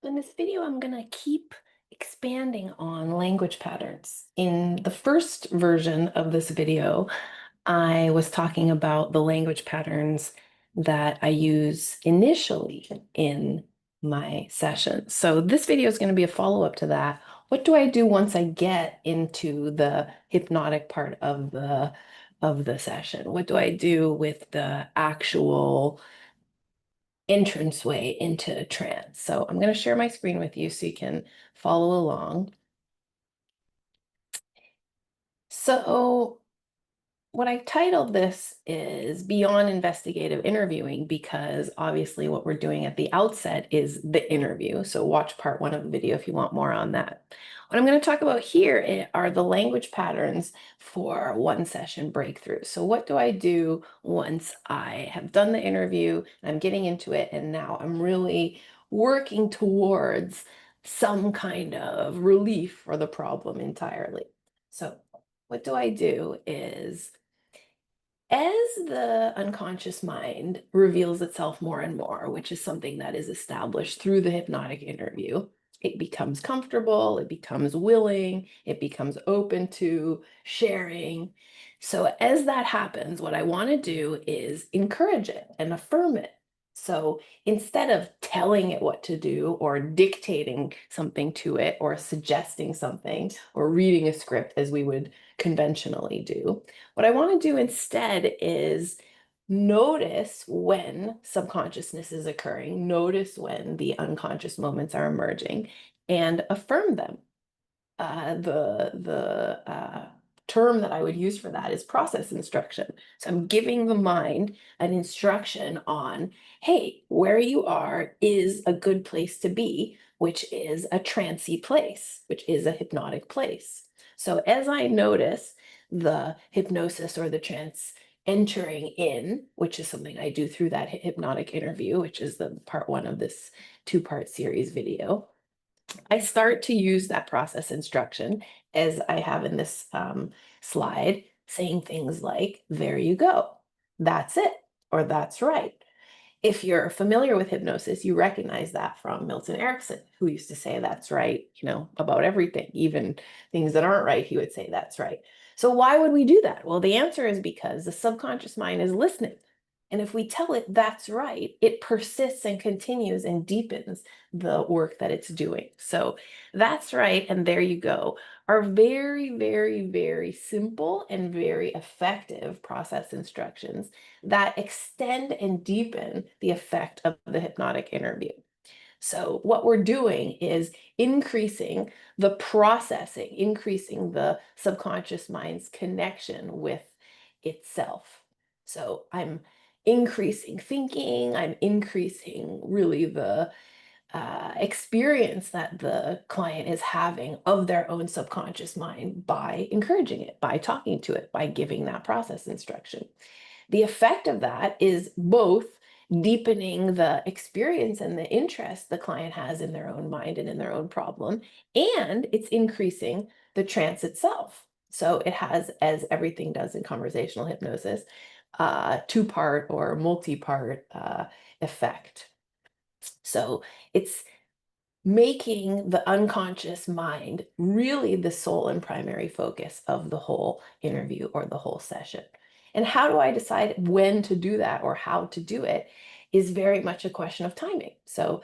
In this video, I'm going to keep expanding on language patterns. In the first version of this video, I was talking about the language patterns that I use initially in my session. So this video is going to be a follow-up to that. What do I do once I get into the hypnotic part of the session? What do I do with the actual entranceway into trance? So I'm going to share my screen with you so you can follow along. So what I titled this is Beyond Investigative Interviewing, because obviously what we're doing at the outset is the interview. So watch part one of the video if you want more on that. What I'm going to talk about here are the language patterns for one session breakthrough. So what do I do once I have done the interview, I'm getting into it, and now I'm really working towards some kind of relief for the problem entirely. So what do I do is, as the unconscious mind reveals itself more and more, which is something that is established through the hypnotic interview, it becomes comfortable, it becomes willing, it becomes open to sharing. So, as that happens, what I want to do is encourage it and affirm it. So, instead of telling it what to do or dictating something to it or suggesting something or reading a script as we would conventionally do, what I want to do instead is notice when subconsciousness is occurring, notice when the unconscious moments are emerging, and affirm them. The term that I would use for that is process instruction. So I'm giving the mind an instruction on, hey, where you are is a good place to be, which is a trancy place, which is a hypnotic place. So as I notice the hypnosis or the trance entering in, which is something I do through that hypnotic interview, which is the part one of this two-part series video, I start to use that process instruction as I have in this slide, saying things like, there you go, that's it, or that's right. If you're familiar with hypnosis, you recognize that from Milton Erickson, who used to say that's right, about everything, even things that aren't right, he would say that's right. So why would we do that? Well, the answer is because the subconscious mind is listening. And if we tell it that's right, it persists and continues and deepens the work that it's doing. So that's right, and there you go, are very, very, very simple and very effective process instructions that extend and deepen the effect of the hypnotic interview. So what we're doing is increasing the processing, increasing the subconscious mind's connection with itself. So I'm increasing thinking, I'm increasing really the experience that the client is having of their own subconscious mind by encouraging it, by talking to it, by giving that process instruction. The effect of that is both deepening the experience and the interest the client has in their own mind and in their own problem, and it's increasing the trance itself. So it has, as everything does in conversational hypnosis, two-part or multi-part effect. So it's making the unconscious mind really the sole and primary focus of the whole interview or the whole session. And how do I decide when to do that or how to do it is very much a question of timing. So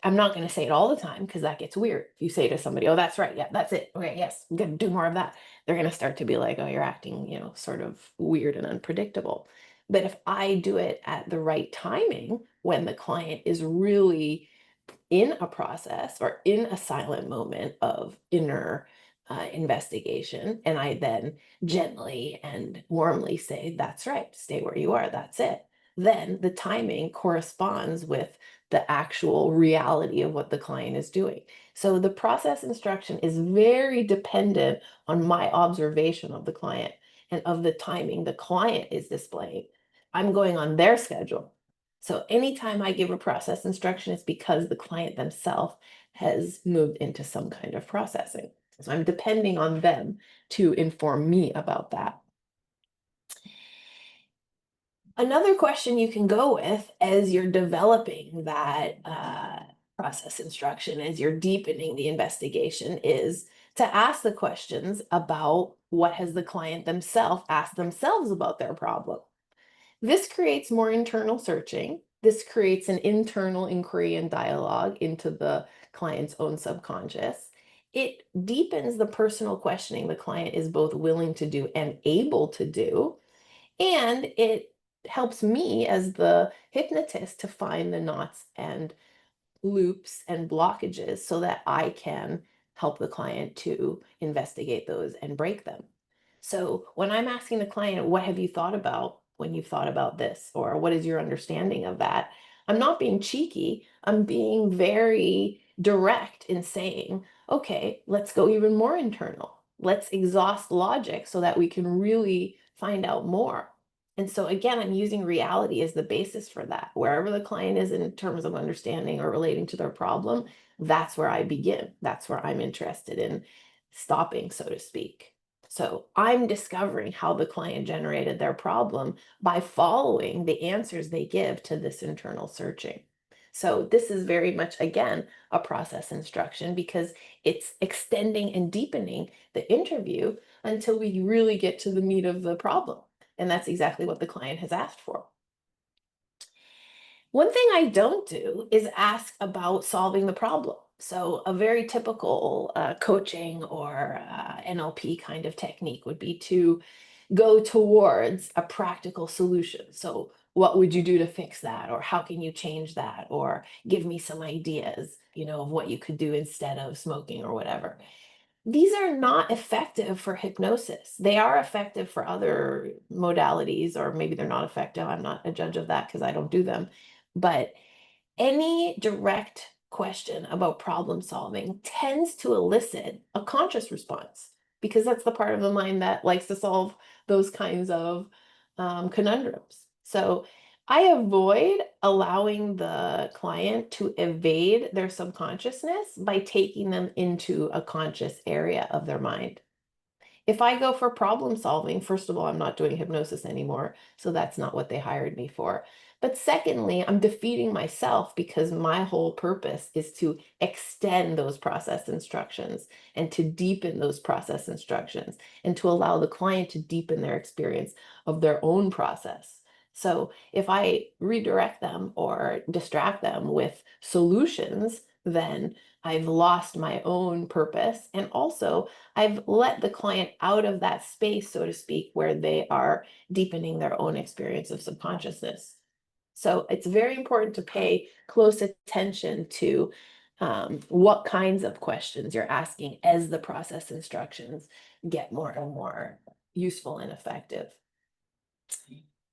I'm not going to say it all the time because that gets weird. If you say to somebody, oh, that's right. Yeah, that's it. Okay, yes, I'm going to do more of that. They're going to start to be like, oh, you're acting, sort of weird and unpredictable. But if I do it at the right timing, when the client is really in a process or in a silent moment of inner investigation, and I then gently and warmly say, that's right, stay where you are, that's it, then the timing corresponds with the actual reality of what the client is doing. So the process instruction is very dependent on my observation of the client and of the timing the client is displaying. I'm going on their schedule. So anytime I give a process instruction, it's because the client themselves has moved into some kind of processing. So I'm depending on them to inform me about that. Another question you can go with as you're developing that process instruction as you're deepening the investigation is to ask the questions about what has the client themselves asked themselves about their problem. This creates more internal searching. This creates an internal inquiry and dialogue into the client's own subconscious. It deepens the personal questioning the client is both willing to do and able to do. And it helps me as the hypnotist to find the knots and loops and blockages so that I can help the client to investigate those and break them. So when I'm asking the client, what have you thought about when you've thought about this? Or what is your understanding of that? I'm not being cheeky. I'm being very direct in saying, okay, let's go even more internal. Let's exhaust logic so that we can really find out more. And so again, I'm using reality as the basis for that. Wherever the client is in terms of understanding or relating to their problem, that's where I begin. That's where I'm interested in stopping, so to speak. So I'm discovering how the client generated their problem by following the answers they give to this internal searching. So this is very much, again, a process instruction because it's extending and deepening the interview until we really get to the meat of the problem. And that's exactly what the client has asked for. One thing I don't do is ask about solving the problem. So, a very typical coaching or NLP kind of technique would be to go towards a practical solution. So, what would you do to fix that? Or how can you change that? Or give me some ideas, of what you could do instead of smoking or whatever. These are not effective for hypnosis. They are effective for other modalities, or maybe they're not effective. I'm not a judge of that because I don't do them. But any direct question about problem solving tends to elicit a conscious response because that's the part of the mind that likes to solve those kinds of conundrums. So I avoid allowing the client to evade their subconsciousness by taking them into a conscious area of their mind. If I go for problem solving, first of all, I'm not doing hypnosis anymore, so that's not what they hired me for. But secondly, I'm defeating myself because my whole purpose is to extend those process instructions and to deepen those process instructions and to allow the client to deepen their experience of their own process. So if I redirect them or distract them with solutions, then I've lost my own purpose. And also, I've let the client out of that space, so to speak, where they are deepening their own experience of subconsciousness. So it's very important to pay close attention to what kinds of questions you're asking as the process instructions get more and more useful and effective.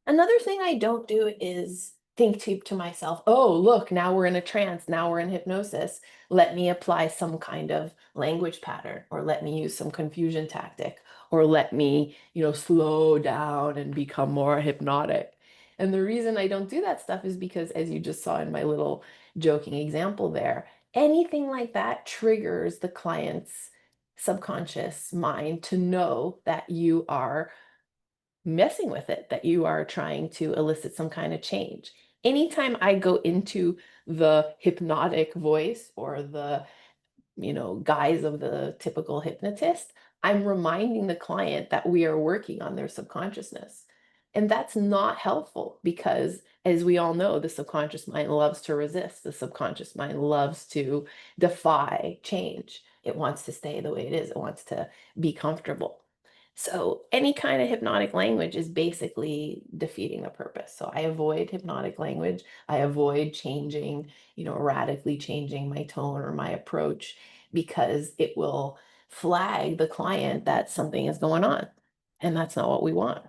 Another thing I don't do is think to myself, oh, look, now we're in a trance, now we're in hypnosis. Let me apply some kind of language pattern, or let me use some confusion tactic, or let me, slow down and become more hypnotic. And the reason I don't do that stuff is because, as you just saw in my little joking example there, anything like that triggers the client's subconscious mind to know that you are messing with it, that you are trying to elicit some kind of change. Anytime I go into the hypnotic voice or the, guise of the typical hypnotist, I'm reminding the client that we are working on their subconsciousness. And that's not helpful because, as we all know, the subconscious mind loves to resist. The subconscious mind loves to defy change. It wants to stay the way it is, it wants to be comfortable. So any kind of hypnotic language is basically defeating the purpose. So I avoid hypnotic language. I avoid changing, radically changing my tone or my approach because it will flag the client that something is going on. And that's not what we want.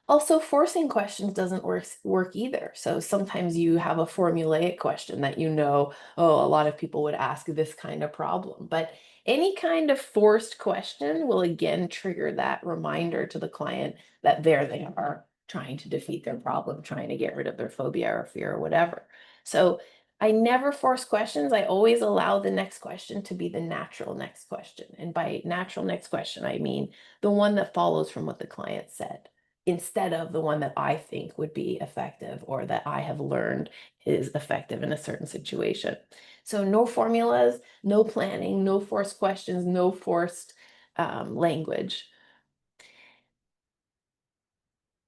Also, forcing questions doesn't work either. So sometimes you have a formulaic question that oh, a lot of people would ask this kind of problem. But any kind of forced question will again trigger that reminder to the client that there they are trying to defeat their problem, trying to get rid of their phobia or fear or whatever. So I never force questions. I always allow the next question to be the natural next question. And by natural next question, I mean the one that follows from what the client said. instead of the one that I think would be effective or that I have learned is effective in a certain situation. So no formulas, no planning, no forced questions, no forced language.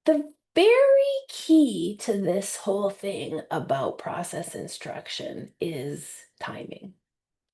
The very key to this whole thing about process instruction is timing.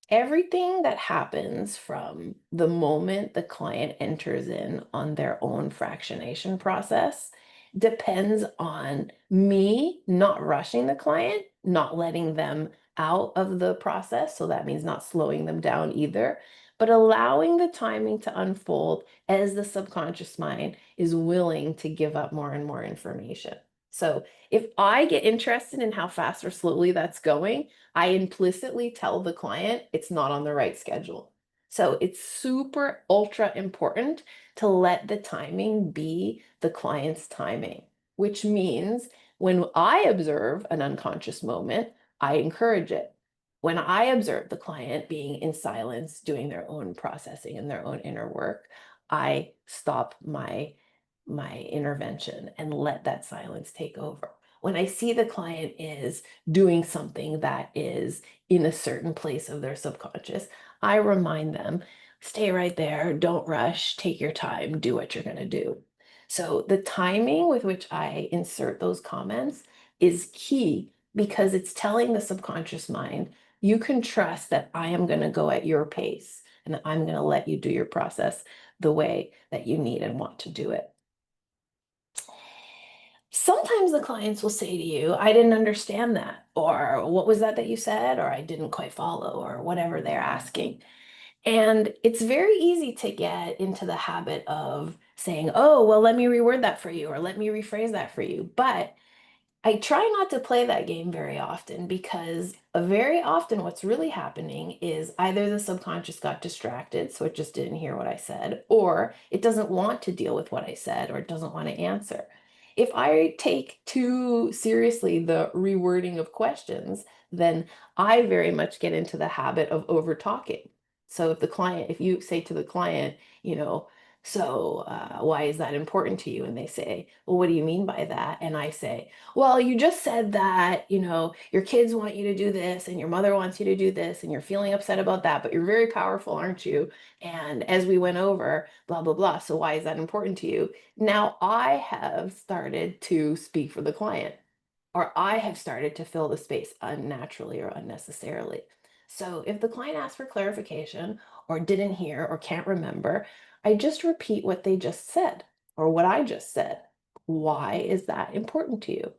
Everything that happens from the moment the client enters in on their own fractionation process depends on me not rushing the client, not letting them out of the process. So that means not slowing them down either, but allowing the timing to unfold as the subconscious mind is willing to give up more and more information. So if I get interested in how fast or slowly that's going, I implicitly tell the client it's not on the right schedule. So it's super ultra important to let the timing be the client's timing, which means when I observe an unconscious moment, I encourage it. When I observe the client being in silence, doing their own processing and their own inner work, I stop my intervention and let that silence take over. When I see the client is doing something that is in a certain place of their subconscious, I remind them, stay right there, don't rush, take your time, do what you're going to do. So the timing with which I insert those comments is key because it's telling the subconscious mind, you can trust that I am going to go at your pace and that I'm going to let you do your process the way that you need and want to do it. Sometimes the clients will say to you, I didn't understand that, or what was that you said, or I didn't quite follow, or whatever they're asking. And it's very easy to get into the habit of saying, oh, well, let me reword that for you, or let me rephrase that for you. But I try not to play that game very often because very often what's really happening is either the subconscious got distracted, so it just didn't hear what I said, or it doesn't want to deal with what I said, or it doesn't want to answer. If I take too seriously the rewording of questions, then I very much get into the habit of over talking. So if you say to the client, you know, so why is that important to you? And they say, well, what do you mean by that? And I say, well, you just said that, your kids want you to do this and your mother wants you to do this and you're feeling upset about that, but you're very powerful, aren't you? And as we went over, blah, blah, blah. So why is that important to you? Now I have started to speak for the client, or I have started to fill the space unnaturally or unnecessarily. So if the client asks for clarification or didn't hear or can't remember, I just repeat what they just said or what I just said. Why is that important to you?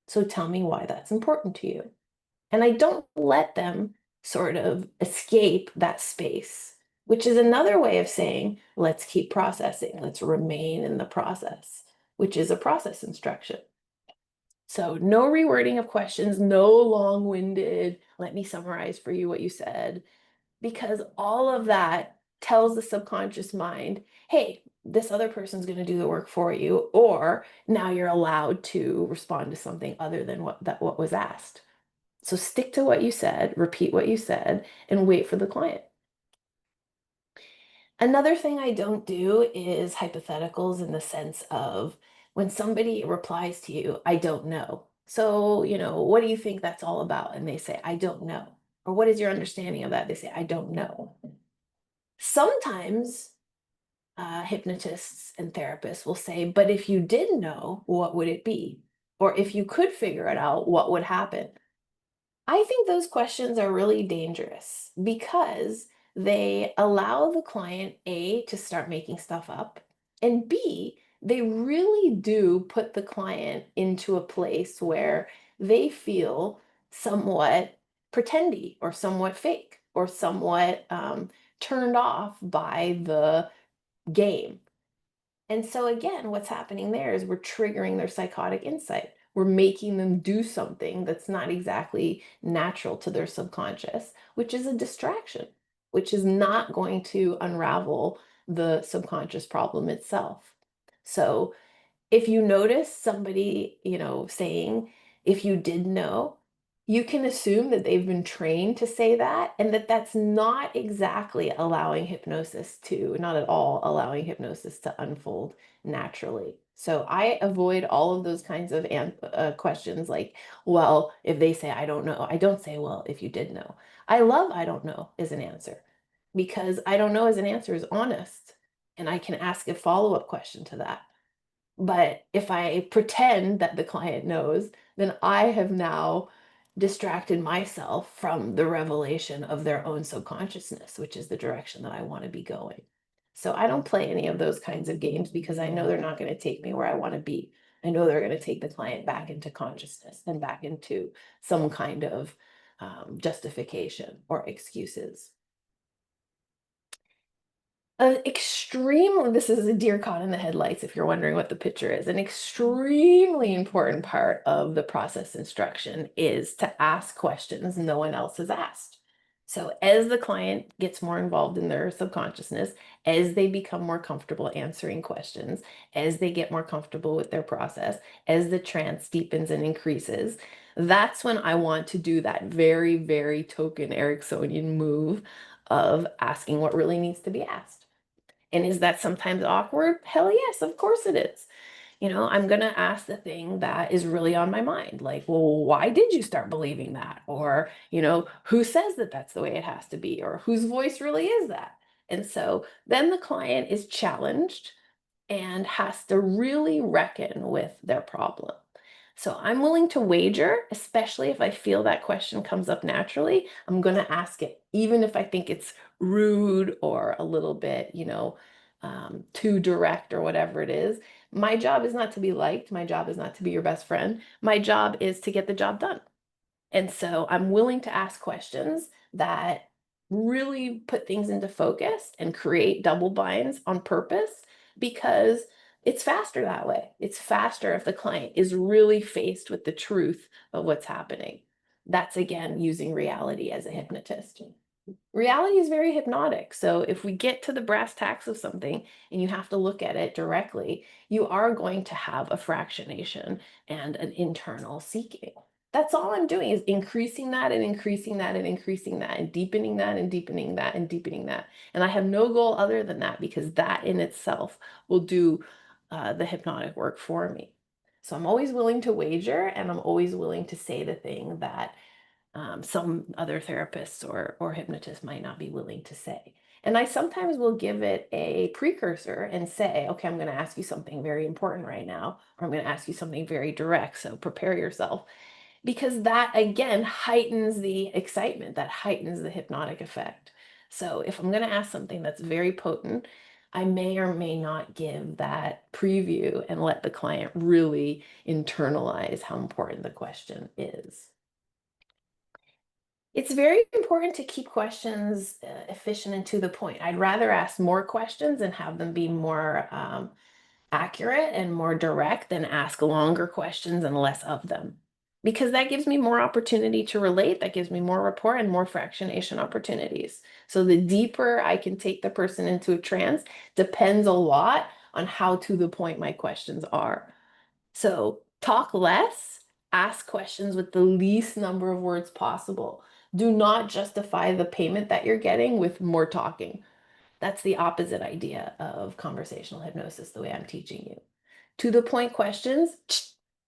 So tell me why that's important to you. And I don't let them sort of escape that space, which is another way of saying, let's keep processing, let's remain in the process, which is a process instruction. So no rewording of questions, no long-winded, let me summarize for you what you said, because all of that tells the subconscious mind, hey, this other person's going to do the work for you, or now you're allowed to respond to something other than what was asked. So stick to what you said, repeat what you said, and wait for the client. Another thing I don't do is hypotheticals in the sense of when somebody replies to you, I don't know. So, what do you think that's all about? And they say, I don't know. Or what is your understanding of that? They say, I don't know. Sometimes hypnotists and therapists will say, but if you did know, what would it be? Or if you could figure it out, what would happen? I think those questions are really dangerous because they allow the client A to start making stuff up, and B, they really do put the client into a place where they feel somewhat pretendy or somewhat fake or somewhat turned off by the game. And so again, what's happening there is we're triggering their psychotic insight. We're making them do something that's not exactly natural to their subconscious, which is a distraction, which is not going to unravel the subconscious problem itself. So if you notice somebody, saying, if you did know, you can assume that they've been trained to say that and that that's not exactly allowing hypnosis to, not at all allowing hypnosis to unfold naturally. So I avoid all of those kinds of questions like, well, if they say, I don't know, I don't say, well, if you did know. I love I don't know as an answer because I don't know as an answer is honest. And I can ask a follow-up question to that. But if I pretend that the client knows, then I have now distracted myself from the revelation of their own subconsciousness, which is the direction that I want to be going. So I don't play any of those kinds of games because I know they're not going to take me where I want to be. I know they're going to take the client back into consciousness and back into some kind of justification or excuses. This is a deer caught in the headlights, if you're wondering what the picture is. An extremely important part of the process instruction is to ask questions no one else has asked. So as the client gets more involved in their subconsciousness, as they become more comfortable answering questions, as they get more comfortable with their process, as the trance deepens and increases, that's when I want to do that very, very token Ericksonian move of asking what really needs to be asked. And is that sometimes awkward? Hell yes, of course it is. I'm going to ask the thing that is really on my mind. Like, well, why did you start believing that? Or, who says that that's the way it has to be? Or whose voice really is that? And so then the client is challenged and has to really reckon with their problem. So I'm willing to wager, especially if I feel that question comes up naturally, I'm going to ask it, even if I think it's rude or a little bit, too direct or whatever it is. My job is not to be liked. My job is not to be your best friend. My job is to get the job done. And so I'm willing to ask questions that really put things into focus and create double binds on purpose because it's faster that way. It's faster if the client is really faced with the truth of what's happening. That's again using reality as a hypnotist. Reality is very hypnotic. So if we get to the brass tacks of something and you have to look at it directly, you are going to have a fractionation and an internal seeking. That's all I'm doing is increasing that and increasing that and increasing that and deepening that and deepening that and deepening that. And I have no goal other than that because that in itself will do the hypnotic work for me. So I'm always willing to wager and I'm always willing to say the thing that some other therapists or hypnotists might not be willing to say. And I sometimes will give it a precursor and say, okay, I'm going to ask you something very important right now, or I'm going to ask you something very direct. So prepare yourself because that again heightens the excitement, that heightens the hypnotic effect. So if I'm going to ask something that's very potent, I may or may not give that preview and let the client really internalize how important the question is. It's very important to keep questions efficient and to the point. I'd rather ask more questions and have them be more accurate and more direct than ask longer questions and less of them. Because that gives me more opportunity to relate, that gives me more rapport and more fractionation opportunities. So the deeper I can take the person into a trance depends a lot on how to the point my questions are. So talk less, ask questions with the least number of words possible. Do not justify the payment that you're getting with more talking. That's the opposite idea of conversational hypnosis, the way I'm teaching you. To the point questions,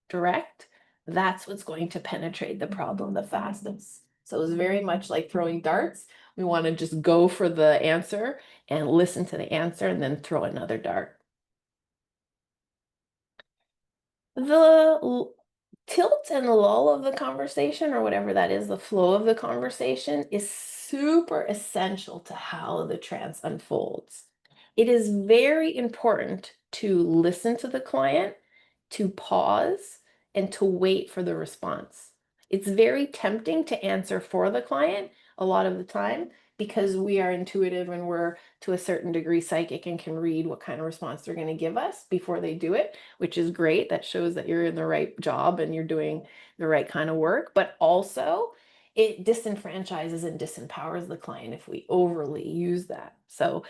direct, that's what's going to penetrate the problem the fastest. So it's very much like throwing darts. We want to just go for the answer and listen to the answer and then throw another dart. The tilt and lull of the conversation, or whatever that is, the flow of the conversation, is super essential to how the trance unfolds. It is very important to listen to the client, to pause, and to wait for the response. It's very tempting to answer for the client a lot of the time because we are intuitive and we're to a certain degree psychic and can read what kind of response they're going to give us before they do it, which is great. That shows that you're in the right job and you're doing the right kind of work, but also it disenfranchises and disempowers the client if we overly use that. So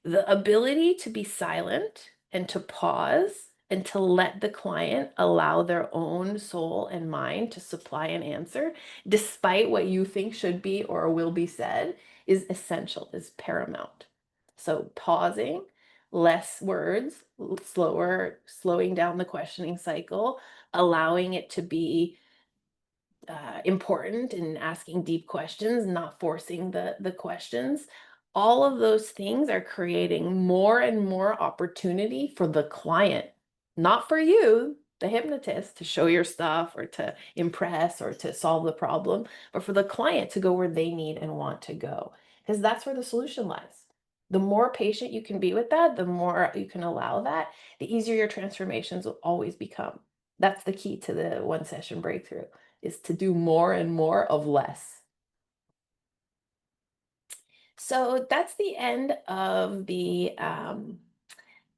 the ability to be silent and to pause and to let the client allow their own soul and mind to supply an answer, despite what you think should be or will be said, is essential, is paramount. So pausing, less words, slowing down the questioning cycle, allowing it to be important and asking deep questions, not forcing the questions. All of those things are creating more and more opportunity for the client, not for you, the hypnotist, to show your stuff or to impress or to solve the problem, but for the client to go where they need and want to go. Because that's where the solution lies. The more patient you can be with that, the more you can allow that, the easier your transformations will always become. That's the key to the one session breakthrough, is to do more and more of less. So that's the end of the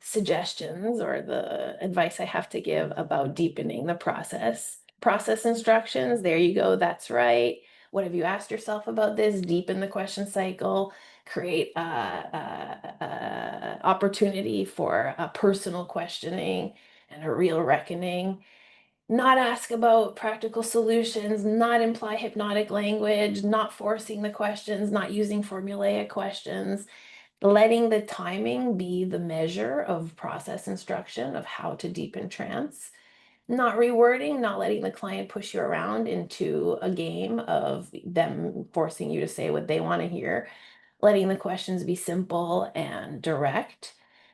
suggestions or the advice I have to give about deepening the process. Process instructions, there you go, that's right. What have you asked yourself about this? Deepen the question cycle, create opportunity for a personal questioning and a real reckoning. Not ask about practical solutions, not imply hypnotic language, not forcing the questions, not using formulaic questions, letting the timing be the measure of process instruction of how to deepen trance, not rewording, not letting the client push you around into a game of them forcing you to say what they want to hear, letting the questions be simple and direct,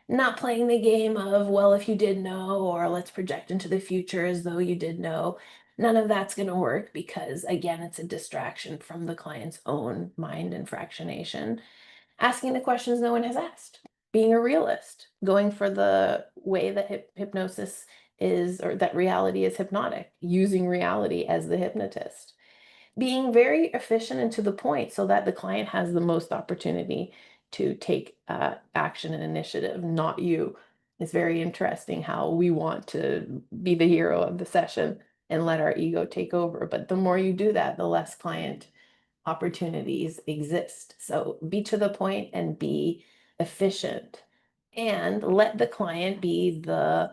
not playing the game of, well, if you did know, or let's project into the future as though you did know. None of that's going to work because, again, it's a distraction from the client's own mind and fractionation. Asking the questions no one has asked, being a realist, going for the way that hypnosis is, or that reality is hypnotic, using reality as the hypnotist, being very efficient and to the point so that the client has the most opportunity to take action and initiative, not you. It's very interesting how we want to be the hero of the session and let our ego take over. But the more you do that, the less client opportunities exist. So be to the point and be efficient and let the client be the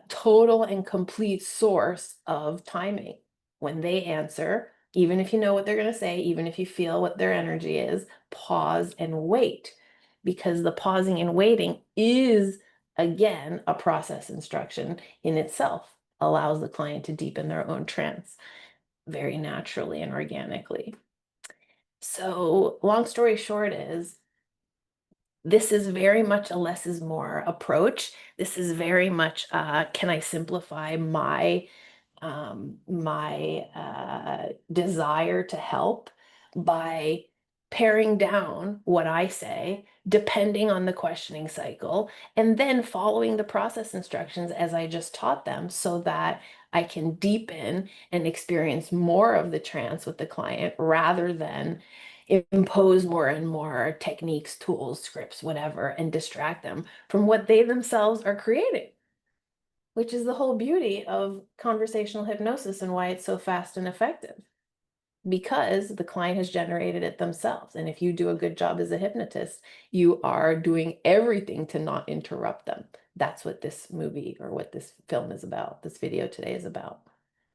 total and complete source of timing. When they answer, even if you know what they're going to say, even if you feel what their energy is, pause and wait, because the pausing and waiting is, again, a process instruction in itself, allows the client to deepen their own trance very naturally and organically. So, long story short is, this is very much a less is more approach. This is very much, can I simplify my desire to help by paring down what I say, depending on the questioning cycle, and then following the process instructions as I just taught them so that I can deepen and experience more of the trance with the client rather than impose more and more techniques, tools, scripts, whatever, and distract them from what they themselves are creating, which is the whole beauty of conversational hypnosis and why it's so fast and effective, because the client has generated it themselves. And if you do a good job as a hypnotist, you are doing everything to not interrupt them. That's what this movie or what this film is about. This video today is about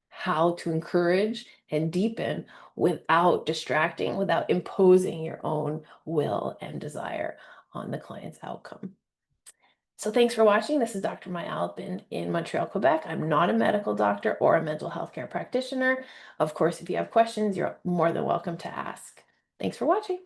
how to encourage and deepen without distracting, without imposing your own will and desire on the client's outcome. So thanks for watching. This is Dr. Maya Alpin in Montreal, Quebec. I'm not a medical doctor or a mental health care practitioner. Of course, if you have questions, you're more than welcome to ask. Thanks for watching.